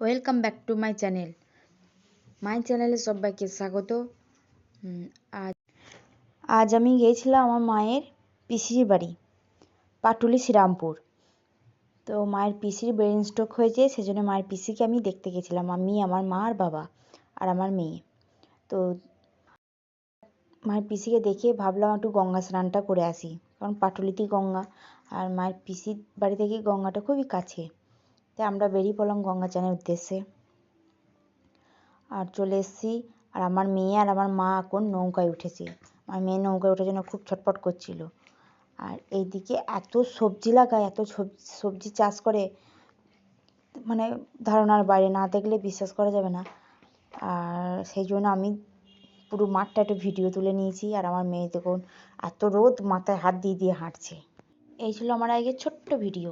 Welcome back to my চ্যানেলে সবাইকে স্বাগত। আজ আমি গিয়েছিলাম আমার মায়ের পিসির বাড়ি, পাটুলি শ্রীরামপুর। তো মায়ের পিসির ব্রেন স্ট্রোক হয়েছে, সেজন্য মায়ের পিসিকে আমি দেখতে গেছিলাম, আমি, আমার মা আর বাবা আর আমার মেয়ে। তো মায়ের পিসিকে দেখে ভাবলাম একটু গঙ্গা স্নানটা করে আসি, কারণ পাটুলিতেই গঙ্গা আর মায়ের পিসির বাড়ি থেকে গঙ্গাটা খুবই কাছে। তাই আমরা বেরিয়ে পড়লাম গঙ্গা চানের উদ্দেশ্যে আর চলে এসেছি। আর আমার মেয়ে আর আমার মা এখন নৌকায় উঠেছে। আমার মেয়ে নৌকায় ওঠার জন্য খুব ছটফট করছিল। আর এইদিকে এত সবজি লাগায়, এত সবজি চাষ করে, মানে ধারণার বাইরে, না দেখলে বিশ্বাস করা যাবে না। আর সেই জন্য আমি পুরো মাঠটা একটু ভিডিও তুলে নিয়েছি। আর আমার মেয়ে দেখুন এত রোদ, মাথায় হাত দিয়ে দিয়ে হাঁটছে। এই ছিল আমার আজকে ছোট্ট ভিডিও।